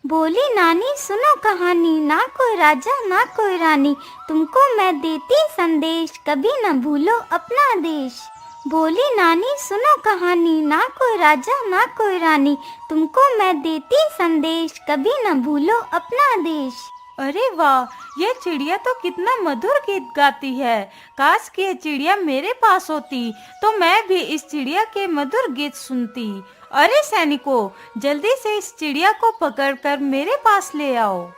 बोली नानी सुनो कहानी, ना कोई राजा ना कोई रानी, तुमको मैं देती संदेश, कभी न भूलो अपना देश। बोली नानी सुनो कहानी, ना कोई राजा ना कोई रानी, तुमको मैं देती संदेश, कभी न भूलो अपना देश। अरे वाह, ये चिड़िया तो कितना मधुर गीत गाती है। काश कि ये चिड़िया मेरे पास होती तो मैं भी इस चिड़िया के मधुर गीत सुनती। अरे सैनिकों, जल्दी से इस चिड़िया को पकड़कर मेरे पास ले आओ।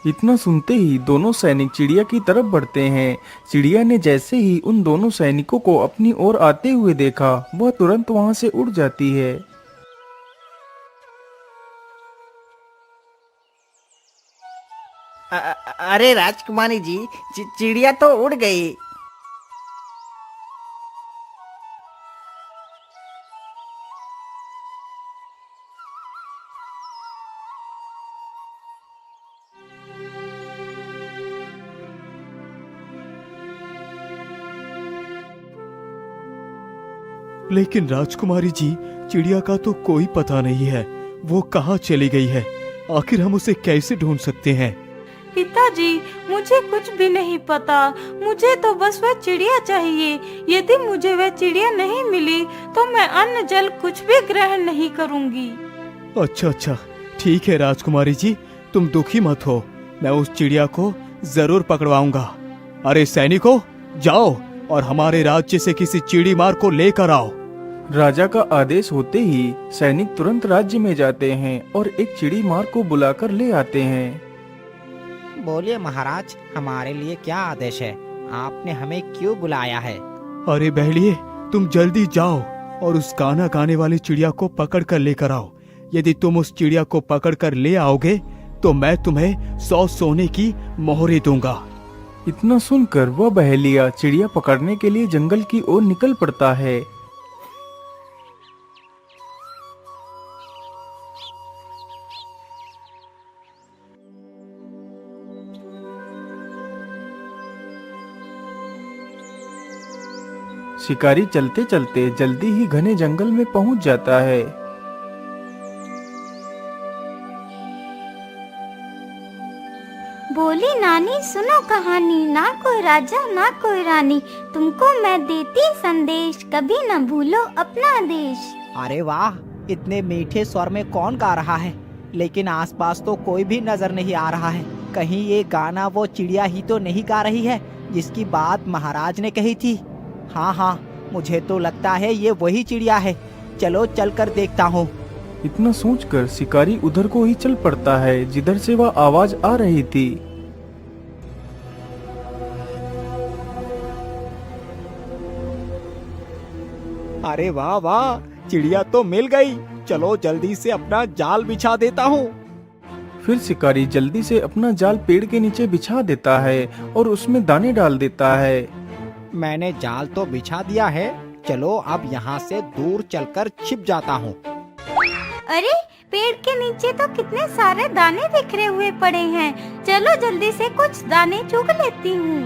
इतना सुनते ही दोनों सैनिक चिड़िया की तरफ बढ़ते हैं। चिड़िया ने जैसे ही उन दोनों सैनिकों को अपनी ओर आते हुए देखा, वह तुरंत वहां से उड़ जाती है। अरे राजकुमारी जी, चिड़िया तो उड़ गई। लेकिन राजकुमारी जी, चिड़िया का तो कोई पता नहीं है। वो कहाँ चली गई है? आखिर हम उसे कैसे ढूंढ सकते हैं? पिताजी, मुझे कुछ भी नहीं पता। मुझे तो बस वह चिड़िया चाहिए। यदि मुझे वह चिड़िया नहीं मिली तो मैं अन्न जल कुछ भी ग्रहण नहीं करूंगी। अच्छा अच्छा, ठीक है राजकुमारी जी, तुम दुखी मत हो। मैं उस चिड़िया को जरूर पकड़वाऊंगा। अरे सैनिकों, जाओ और हमारे राज्य से किसी चिड़ी मार को लेकर आओ। राजा का आदेश होते ही सैनिक तुरंत राज्य में जाते हैं और एक चिड़ी मार को बुलाकर ले आते हैं। बोलिए महाराज, हमारे लिए क्या आदेश है? आपने हमें क्यों बुलाया है? अरे बहलिए, तुम जल्दी जाओ और उस गाना गाने वाली चिड़िया को पकड़ कर लेकर आओ। यदि तुम उस चिड़िया को पकड़ कर ले आओगे तो मैं तुम्हें 100 सोने की मोहरें दूंगा। इतना सुनकर वह बहेलिया चिड़िया पकड़ने के लिए जंगल की ओर निकल पड़ता है। शिकारी चलते चलते जल्दी ही घने जंगल में पहुंच जाता है। बोली नानी सुनो कहानी, ना कोई राजा ना कोई रानी, तुमको मैं देती संदेश, कभी न भूलो अपना देश। अरे वाह, इतने मीठे स्वर में कौन गा रहा है? लेकिन आसपास तो कोई भी नजर नहीं आ रहा है। कहीं ये गाना वो चिड़िया ही तो नहीं गा रही है जिसकी बात महाराज ने कही थी? हाँ हाँ, मुझे तो लगता है ये वही चिड़िया है। चलो चलकर देखता हूँ। इतना सोचकर शिकारी उधर को ही चल पड़ता है जिधर से वह आवाज आ रही थी। अरे वाह वाह, चिड़िया तो मिल गई। चलो जल्दी से अपना जाल बिछा देता हूँ। फिर शिकारी जल्दी से अपना जाल पेड़ के नीचे बिछा देता है और उसमें दाने डाल देता है। मैंने जाल तो बिछा दिया है, चलो अब यहाँ से दूर चलकर छिप जाता हूँ। अरे पेड़ के नीचे तो कितने सारे दाने बिखरे हुए पड़े हैं। चलो जल्दी से कुछ दाने चुग लेती हूँ।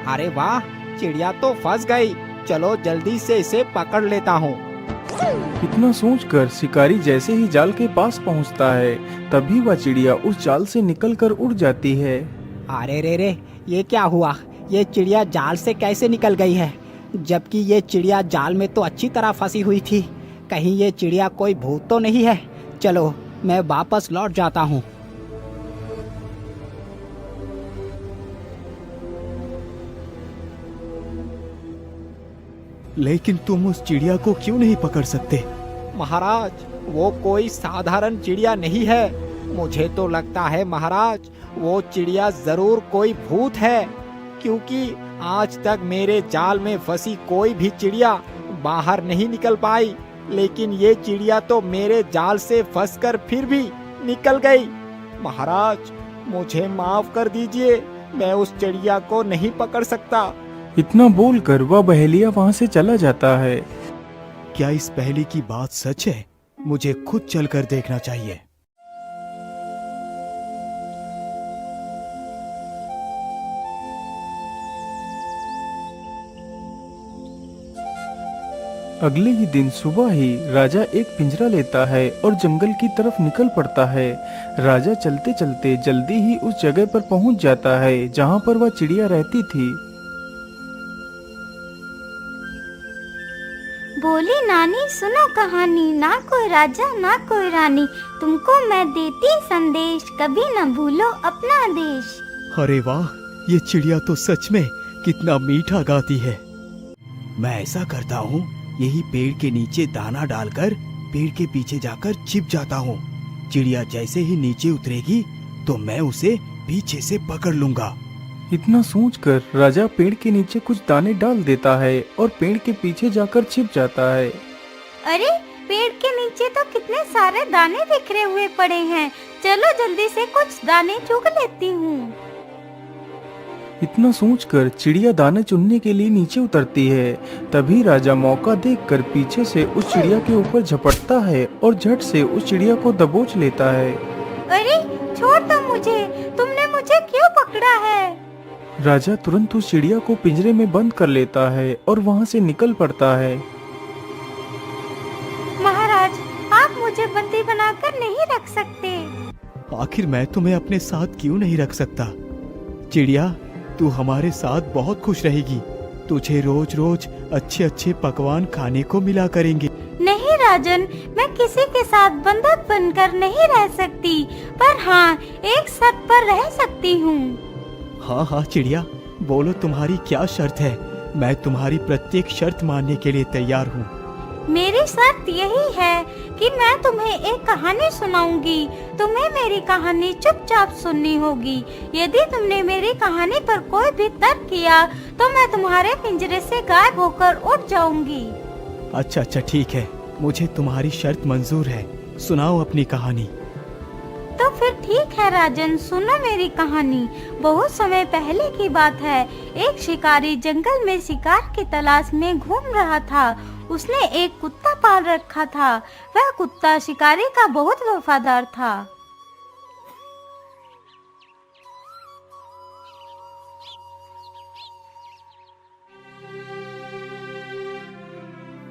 अरे वाह, चिड़िया तो फंस गई। चलो जल्दी से इसे पकड़ लेता हूँ। इतना सोचकर शिकारी जैसे ही जाल के पास पहुंचता है, तभी वह चिड़िया उस जाल से निकलकर उड़ जाती है। अरे रे रे, ये क्या हुआ? ये चिड़िया जाल से कैसे निकल गई है? जबकि ये चिड़िया जाल में तो अच्छी तरह फंसी हुई थी। कहीं ये चिड़िया कोई भूत तो नहीं है? चलो मैं वापस लौट जाता हूँ। लेकिन तुम उस चिड़िया को क्यों नहीं पकड़ सकते? महाराज, वो कोई साधारण चिड़िया नहीं है। मुझे तो लगता है महाराज, वो चिड़िया जरूर कोई भूत है, क्योंकि आज तक मेरे जाल में फंसी कोई भी चिड़िया बाहर नहीं निकल पाई। लेकिन ये चिड़िया तो मेरे जाल से फंसकर फिर भी निकल गई। महाराज, मुझे माफ कर दीजिए, मैं उस चिड़िया को नहीं पकड़ सकता। इतना बोलकर वह बहेलिया वहां से चला जाता है। क्या इस पहेली की बात सच है? मुझे खुद चलकर देखना चाहिए। अगले ही दिन सुबह ही राजा एक पिंजरा लेता है और जंगल की तरफ निकल पड़ता है। राजा चलते चलते जल्दी ही उस जगह पर पहुंच जाता है जहां पर वह चिड़िया रहती थी। बोली नानी सुनो कहानी, ना कोई राजा ना कोई रानी, तुमको मैं देती संदेश, कभी न भूलो अपना देश। अरे वाह, ये चिड़िया तो सच में कितना मीठा गाती है। मैं ऐसा करता हूँ, यही पेड़ के नीचे दाना डालकर पेड़ के पीछे जाकर छिप जाता हूँ। चिड़िया जैसे ही नीचे उतरेगी तो मैं उसे पीछे से पकड़ लूंगा। इतना सोचकर राजा पेड़ के नीचे कुछ दाने डाल देता है और पेड़ के पीछे जाकर छिप जाता है। अरे पेड़ के नीचे तो कितने सारे दाने बिखरे हुए पड़े हैं, चलो जल्दी से कुछ दाने चुग लेती हूँ। इतना सोचकर चिड़िया दाने चुनने के लिए नीचे उतरती है। तभी राजा मौका देखकर पीछे से उस चिड़िया के ऊपर झपटता है और झट से उस चिड़िया को दबोच लेता है। अरे छोड़ दो मुझे, तुमने मुझे क्यों पकड़ा है? राजा तुरंत उस चिड़िया को पिंजरे में बंद कर लेता है और वहाँ से निकल पड़ता है। महाराज, आप मुझे बंदी बनाकर नहीं रख सकते। आखिर मैं तुम्हें अपने साथ क्यों नहीं रख सकता? चिड़िया, तू हमारे साथ बहुत खुश रहेगी। तुझे रोज रोज अच्छे अच्छे पकवान खाने को मिला करेंगे। नहीं राजन, मैं किसी के साथ बंधक बनकर नहीं रह सकती, पर हाँ एक शर्त पर रह सकती हूँ। हाँ हाँ चिड़िया, बोलो तुम्हारी क्या शर्त है? मैं तुम्हारी प्रत्येक शर्त मानने के लिए तैयार हूँ। मेरी शर्त यही है कि मैं तुम्हें एक कहानी सुनाऊंगी, तुम्हें मेरी कहानी चुपचाप सुननी होगी। यदि तुमने मेरी कहानी पर कोई भी तर्क किया तो मैं तुम्हारे पिंजरे से गायब होकर उड़ जाऊंगी। अच्छा अच्छा ठीक है, मुझे तुम्हारी शर्त मंजूर है। सुनाओ अपनी कहानी। तो फिर ठीक है राजन, सुनो मेरी कहानी। बहुत समय पहले की बात है। एक शिकारी जंगल में शिकार की तलाश में घूम रहा था। उसने एक कुत्ता पाल रखा था। वह कुत्ता शिकारी का बहुत वफादार था।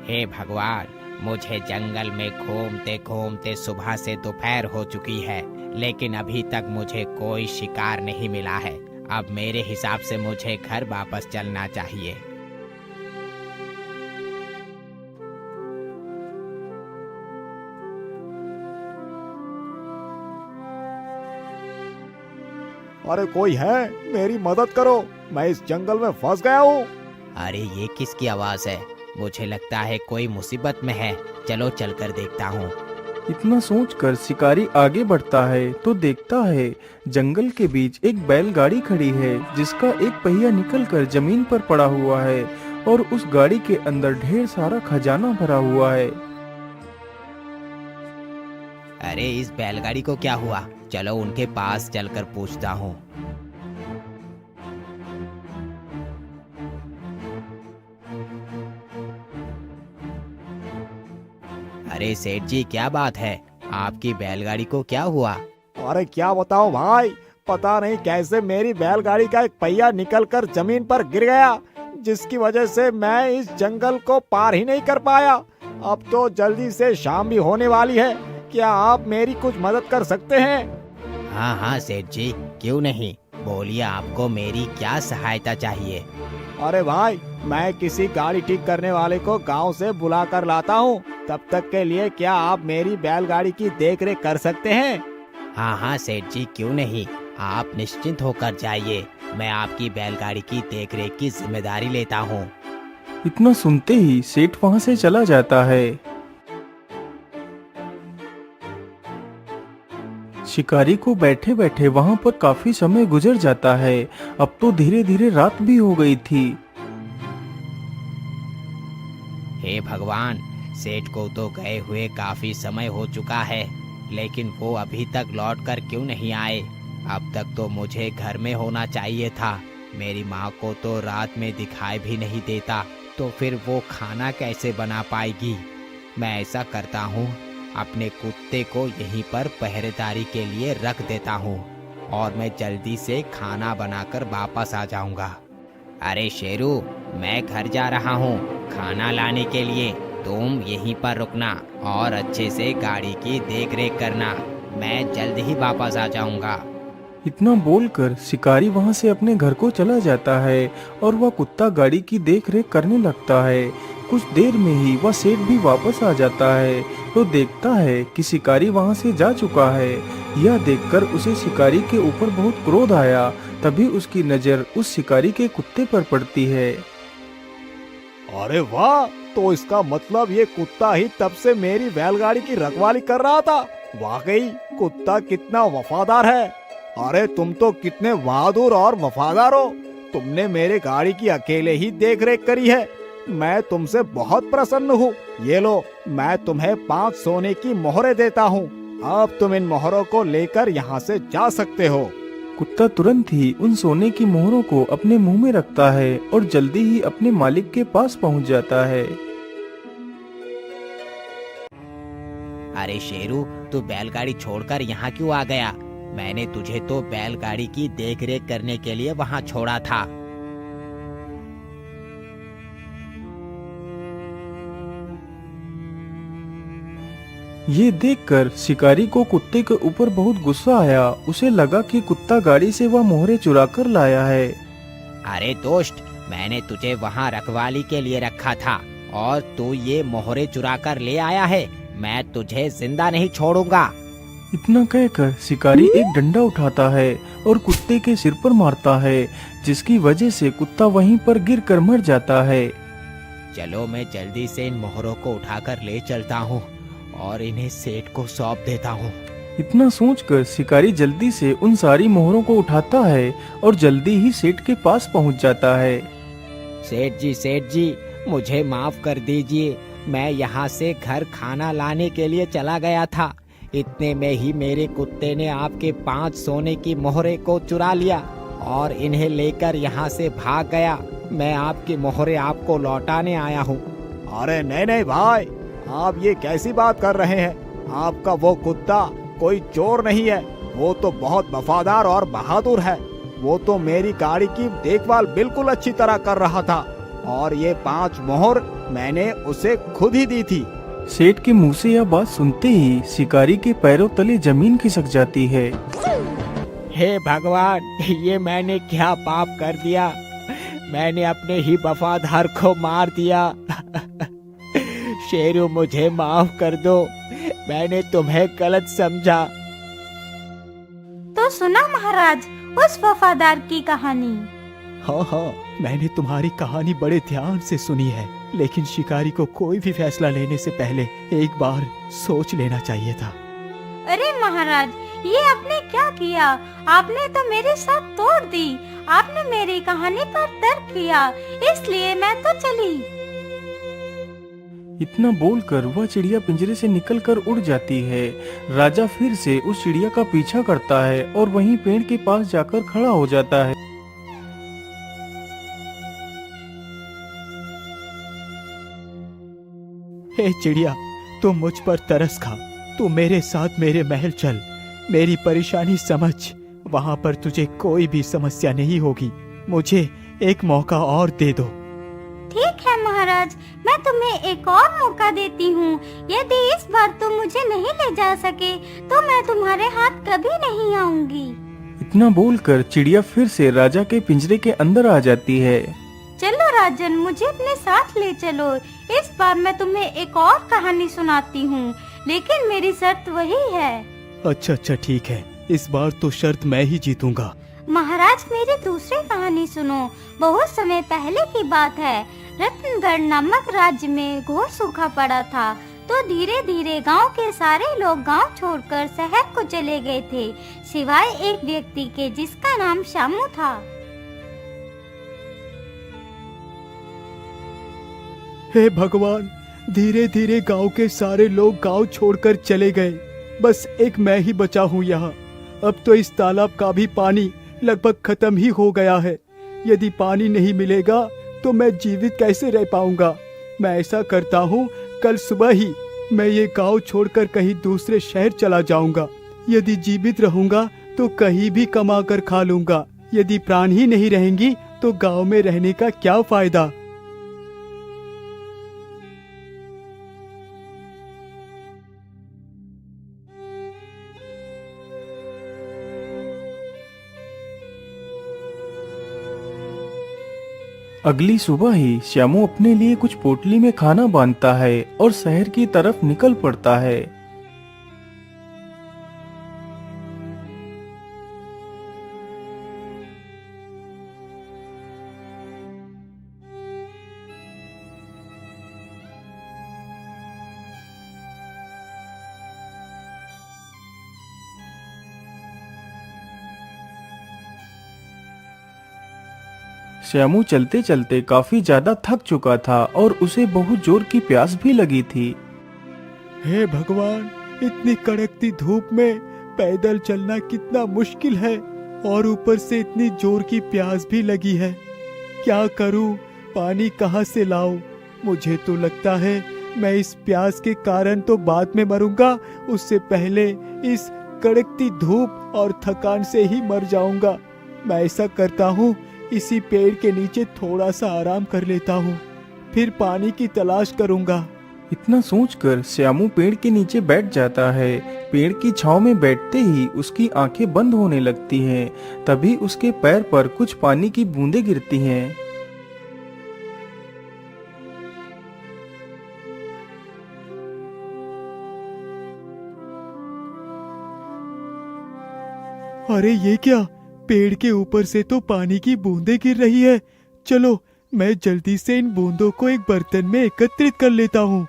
हे भगवान, मुझे जंगल में घूमते घूमते सुबह से दोपहर हो चुकी है, लेकिन अभी तक मुझे कोई शिकार नहीं मिला है। अब मेरे हिसाब से मुझे घर वापस चलना चाहिए। अरे कोई है, मेरी मदद करो, मैं इस जंगल में फंस गया हूँ। अरे ये किसकी आवाज है? मुझे लगता है कोई मुसीबत में है। चलो चलकर देखता हूँ। इतना सोचकर शिकारी आगे बढ़ता है तो देखता है जंगल के बीच एक बैलगाड़ी खड़ी है जिसका एक पहिया निकलकर जमीन पर पड़ा हुआ है और उस गाड़ी के अंदर ढेर सारा खजाना भरा हुआ है। अरे इस बैलगाड़ी को क्या हुआ? चलो उनके पास चलकर पूछता हूँ। अरे सेठ जी, क्या बात है? आपकी बैलगाड़ी को क्या हुआ? अरे क्या बताऊं भाई, पता नहीं कैसे मेरी बैलगाड़ी का एक पहिया निकलकर जमीन पर गिर गया, जिसकी वजह से मैं इस जंगल को पार ही नहीं कर पाया। अब तो जल्दी से शाम भी होने वाली है, क्या आप मेरी कुछ मदद कर सकते हैं? हाँ हाँ सेठ जी, क्यों नहीं, बोलिए आपको मेरी क्या सहायता चाहिए? अरे भाई, मैं किसी गाड़ी ठीक करने वाले को गांव से बुला कर लाता हूँ। तब तक के लिए क्या आप मेरी बैलगाड़ी की देखरेख कर सकते हैं? हाँ हाँ सेठ जी, क्यों नहीं, आप निश्चिंत होकर जाइए। मैं आपकी बैलगाड़ी की देखरेख की जिम्मेदारी लेता हूँ। इतना सुनते ही सेठ वहाँ से चला जाता है। शिकारी को बैठे बैठे वहाँ पर काफी समय गुजर जाता है। अब तो धीरे धीरे रात भी हो गई थी। हे भगवान, सेठ को तो गए हुए काफी समय हो चुका है, लेकिन वो अभी तक लौट कर क्यों नहीं आए? अब तक तो मुझे घर में होना चाहिए था। मेरी माँ को तो रात में दिखाई भी नहीं देता, तो फिर वो खाना कैसे बना पाएगी? मैं ऐसा करता हूँ, अपने कुत्ते को यहीं पर पहरेदारी के लिए रख देता हूँ और मैं जल्दी से खाना बनाकर वापस आ जाऊंगा। अरे शेरू, मैं घर जा रहा हूँ खाना लाने के लिए। तुम यहीं पर रुकना और अच्छे से गाड़ी की देखरेख करना। मैं जल्द ही वापस आ जाऊंगा। इतना बोलकर शिकारी वहां से अपने घर को चला जाता है और वह कुत्ता गाड़ी की देखरेख करने लगता है। कुछ देर में ही वह सेठ भी वापस आ जाता है तो देखता है कि शिकारी वहां से जा चुका है। यह देखकर उसे शिकारी के ऊपर बहुत क्रोध आया। तभी उसकी नजर उस शिकारी के कुत्ते पर पड़ती है। अरे वाह, तो इसका मतलब ये कुत्ता ही तब से मेरी बैलगाड़ी की रखवाली कर रहा था। वाकई कुत्ता कितना वफादार है। अरे तुम तो कितने बहादुर और वफादार हो। तुमने मेरे गाड़ी की अकेले ही देखरेख करी है। मैं तुमसे बहुत प्रसन्न हूँ। ये लो, मैं तुम्हें 5 सोने की मोहरें देता हूँ। अब तुम इन मोहरों को लेकर यहाँ से जा सकते हो। कुत्ता तुरंत ही उन सोने की मोहरों को अपने मुंह में रखता है और जल्दी ही अपने मालिक के पास पहुंच जाता है। अरे शेरू, तू बैलगाड़ी छोड़कर यहाँ क्यों आ गया? मैंने तुझे तो बैलगाड़ी की देखरेख करने के लिए वहाँ छोड़ा था। ये देखकर शिकारी को कुत्ते के ऊपर बहुत गुस्सा आया। उसे लगा कि कुत्ता गाड़ी से वह मोहरे चुरा कर लाया है। अरे दोस्त, मैंने तुझे वहाँ रखवाली के लिए रखा था और तू ये मोहरे चुरा कर ले आया है। मैं तुझे जिंदा नहीं छोड़ूंगा। इतना कहकर शिकारी एक डंडा उठाता है और कुत्ते के सिर पर मारता है, जिसकी वजह से कुत्ता वहीं पर गिरकर मर जाता है। चलो, मैं जल्दी से इन मोहरों को उठाकर ले चलता हूँ और इन्हें सेठ को सौंप देता हूँ। इतना सोचकर शिकारी जल्दी से उन सारी मोहरों को उठाता है और जल्दी ही सेठ के पास पहुंच जाता है। सेठ जी, मुझे माफ कर दीजिए। मैं यहाँ से घर खाना लाने के लिए चला गया था। इतने में ही मेरे कुत्ते ने आपके 5 सोने की मोहरे को चुरा लिया और इन्हें लेकर यहाँ से भाग गया। मैं आपकी मोहरे आपको लौटाने आया हूँ। अरे नहीं नहीं भाई, आप ये कैसी बात कर रहे हैं? आपका वो कुत्ता कोई चोर नहीं है। वो तो बहुत वफादार और बहादुर है। वो तो मेरी गाड़ी की देखभाल बिल्कुल अच्छी तरह कर रहा था और ये 5 मोहर मैंने उसे खुद ही दी थी। सेठ के मुंह से यह बात सुनते ही शिकारी के पैरों तले जमीन खिसक जाती है। हे भगवान, ये मैंने क्या पाप कर दिया? मैंने अपने ही वफादार को मार दिया। शेरू, मुझे माफ कर दो। मैंने तुम्हें गलत समझा। तो सुना महाराज उस वफादार की कहानी। हाँ, मैंने तुम्हारी कहानी बड़े ध्यान से सुनी है, लेकिन शिकारी को कोई भी फैसला लेने से पहले एक बार सोच लेना चाहिए था। अरे महाराज, ये आपने क्या किया? आपने तो मेरी साथ तोड़ दी। आपने मेरी कहानी पर तर्क किया, इसलिए मैं तो चली। इतना बोलकर वह चिड़िया पिंजरे से निकलकर उड़ जाती है। राजा फिर से उस चिड़िया का पीछा करता है और वहीं पेड़ के पास जाकर खड़ा हो जाता है। हे चिड़िया, तू मुझ पर तरस खा। तू मेरे साथ मेरे महल चल, मेरी परेशानी समझ। वहाँ पर तुझे कोई भी समस्या नहीं होगी। मुझे एक मौका और दे दो। ठीक है महाराज, मैं तुम्हें एक और मौका देती हूँ। यदि इस बार तुम मुझे नहीं ले जा सके तो मैं तुम्हारे हाथ कभी नहीं आऊंगी। इतना बोलकर चिड़िया फिर से राजा के पिंजरे के अंदर आ जाती है। चलो राजन, मुझे अपने साथ ले चलो। इस बार मैं तुम्हें एक और कहानी सुनाती हूँ, लेकिन मेरी शर्त वही है। अच्छा, ठीक है। इस बार तो शर्त मैं ही जीतूंगा। महाराज, मेरी दूसरी कहानी सुनो। बहुत समय पहले की बात है। रत्नगढ़ नामक राज्य में घोर सूखा पड़ा था। तो धीरे धीरे गांव के सारे लोग गांव छोड़कर शहर को चले गए थे, सिवाय एक व्यक्ति के जिसका नाम शामू था। हे भगवान, धीरे धीरे गांव के सारे लोग गांव छोड़कर चले गए। बस एक मैं ही बचा हूँ यहाँ। अब तो इस तालाब का भी पानी लगभग खत्म ही हो गया है। यदि पानी नहीं मिलेगा तो मैं जीवित कैसे रह पाऊंगा? मैं ऐसा करता हूँ, कल सुबह ही मैं ये गांव छोड़कर कहीं दूसरे शहर चला जाऊंगा। यदि जीवित रहूंगा तो कहीं भी कमा कर खा लूंगा। यदि प्राण ही नहीं रहेंगी तो गांव में रहने का क्या फायदा? अगली सुबह ही श्यामू अपने लिए कुछ पोटली में खाना बांधता है और शहर की तरफ निकल पड़ता है। श्यामू चलते चलते काफी ज्यादा थक चुका था और उसे बहुत जोर की प्यास भी लगी थी। हे भगवान, इतनी कड़कती धूप में पैदल चलना कितना मुश्किल है और ऊपर से इतनी जोर की प्यास भी लगी है। क्या करूं? पानी कहां से लाऊं? मुझे तो लगता है मैं इस प्यास के कारण तो बाद में मरूंगा, उससे पहले इस कड़कती धूप और थकान से ही मर जाऊंगा। मैं ऐसा करता हूँ, इसी पेड़ के नीचे थोड़ा सा आराम कर लेता हूँ, फिर पानी की तलाश करूंगा। इतना सोचकर श्यामू पेड़ के नीचे बैठ जाता है। पेड़ की छांव में बैठते ही उसकी आंखें बंद होने लगती हैं। तभी उसके पैर पर कुछ पानी की बूंदें गिरती हैं। अरे ये क्या? पेड़ के ऊपर से तो पानी की बूंदें गिर रही है। चलो, मैं जल्दी से इन बूंदों को एक बर्तन में एकत्रित कर लेता हूँ।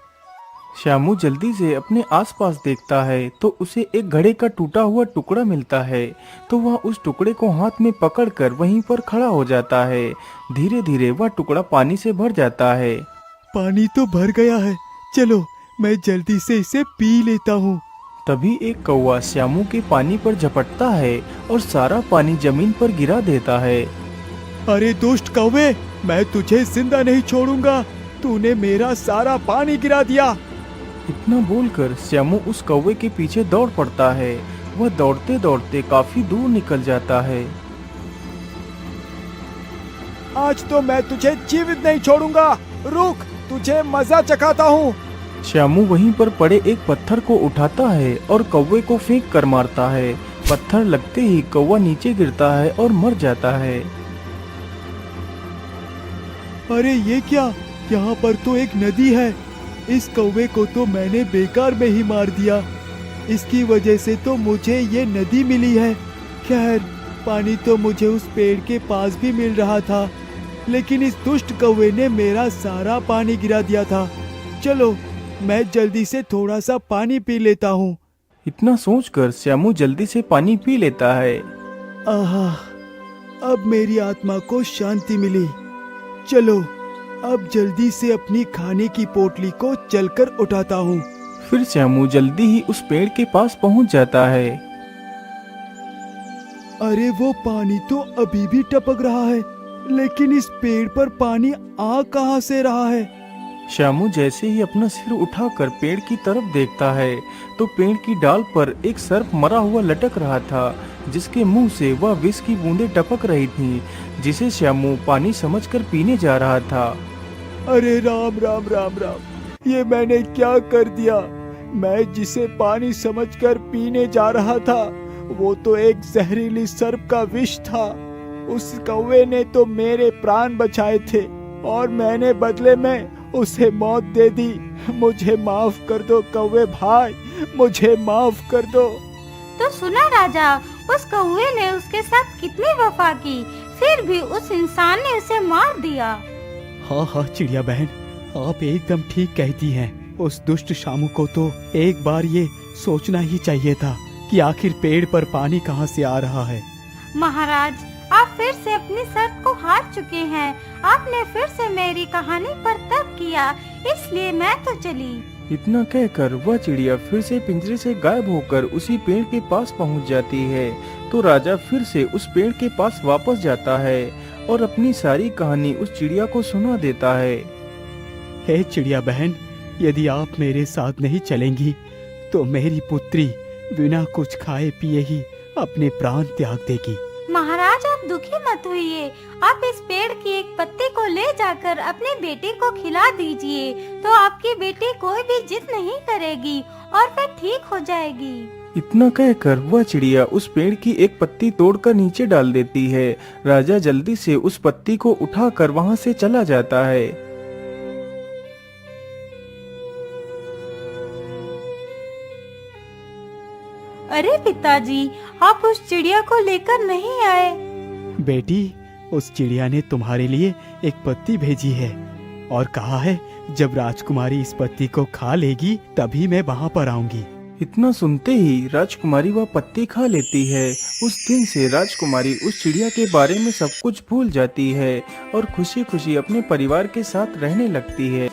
श्यामू जल्दी से अपने आसपास देखता है तो उसे एक घड़े का टूटा हुआ टुकड़ा मिलता है। तो वह उस टुकड़े को हाथ में पकड़कर वहीं पर खड़ा हो जाता है। धीरे धीरे वह टुकड़ा पानी से भर जाता है। पानी तो भर गया है, चलो मैं जल्दी से इसे पी लेता हूँ। तभी एक कौवा श्यामू के पानी पर झपटता है और सारा पानी जमीन पर गिरा देता है। अरे दुष्ट कौवे, मैं तुझे जिंदा नहीं छोड़ूंगा। तूने मेरा सारा पानी गिरा दिया। इतना बोलकर श्यामू उस कौवे के पीछे दौड़ पड़ता है। वह दौड़ते दौड़ते काफी दूर निकल जाता है। आज तो मैं तुझे जीवित नहीं छोड़ूंगा। रुक, तुझे मजा चखाता हूँ। श्यामू वहीं पर पड़े एक पत्थर को उठाता है और कौवे को फेंक कर मारता है। पत्थर लगते ही कौवा नीचे गिरता है और मर जाता है। अरे ये क्या? यहाँ पर तो एक नदी है। इस कौवे को तो मैंने बेकार में ही मार दिया। इसकी वजह से तो मुझे ये नदी मिली है। खैर, पानी तो मुझे उस पेड़ के पास भी मिल रहा था, लेकिन इस दुष्ट कौवे ने मेरा सारा पानी गिरा दिया था। चलो, मैं जल्दी से थोड़ा सा पानी पी लेता हूँ। इतना सोचकर श्यामू जल्दी से पानी पी लेता है। आहा, अब मेरी आत्मा को शांति मिली। चलो, अब जल्दी से अपनी खाने की पोटली को चलकर उठाता हूँ। फिर श्यामू जल्दी ही उस पेड़ के पास पहुँच जाता है। अरे वो पानी तो अभी भी टपक रहा है, लेकिन इस पेड़ पर पानी आ कहाँ से रहा है? श्यामू जैसे ही अपना सिर उठाकर पेड़ की तरफ देखता है तो पेड़ की डाल पर एक सर्प मरा हुआ लटक रहा था, जिसके मुंह से वह विष की बूंदें टपक रही थीं, जिसे श्यामू पानी समझकर पीने जा रहा था। अरे राम राम राम राम, ये मैंने क्या कर दिया? मैं जिसे पानी समझकर पीने जा रहा था, वो तो एक जहरीली सर्प का विष था। उस कौवे ने तो मेरे प्राण बचाए थे और मैंने बदले में उसे मौत दे दी। मुझे माफ कर दो कौवे भाई, मुझे माफ कर दो। तो सुना राजा, उस कौवे ने उसके साथ कितनी वफा की, फिर भी उस इंसान ने उसे मार दिया। हाँ हाँ चिड़िया बहन, आप एकदम ठीक कहती हैं। उस दुष्ट शामू को तो एक बार ये सोचना ही चाहिए था कि आखिर पेड़ पर पानी कहाँ से आ रहा है। महाराज, आप फिर से अपनी शर्त को हार चुके हैं। आपने फिर से मेरी कहानी पर तर्क किया, इसलिए मैं तो चली। इतना कहकर वह चिड़िया फिर से पिंजरे से गायब होकर उसी पेड़ के पास पहुंच जाती है। तो राजा फिर से उस पेड़ के पास वापस जाता है और अपनी सारी कहानी उस चिड़िया को सुना देता है। हे चिड़िया बहन, यदि आप मेरे साथ नहीं चलेंगी तो मेरी पुत्री बिना कुछ खाए पिए ही अपने प्राण त्याग देगी। महाराज, आप दुखी मत होइए। आप इस पेड़ की एक पत्ती को ले जाकर अपने बेटे को खिला दीजिए, तो आपकी बेटी कोई भी जिद नहीं करेगी और वह ठीक हो जाएगी। इतना कहकर वह चिड़िया उस पेड़ की एक पत्ती तोड़कर नीचे डाल देती है। राजा जल्दी से उस पत्ती को उठाकर वहां से चला जाता है। अरे पिताजी, आप उस चिड़िया को लेकर नहीं आए। बेटी, उस चिड़िया ने तुम्हारे लिए एक पत्ती भेजी है और कहा है जब राजकुमारी इस पत्ती को खा लेगी तभी मैं वहाँ पर आऊंगी। इतना सुनते ही राजकुमारी वह पत्ती खा लेती है। उस दिन से राजकुमारी उस चिड़िया के बारे में सब कुछ भूल जाती है और खुशी खुशी अपने परिवार के साथ रहने लगती है।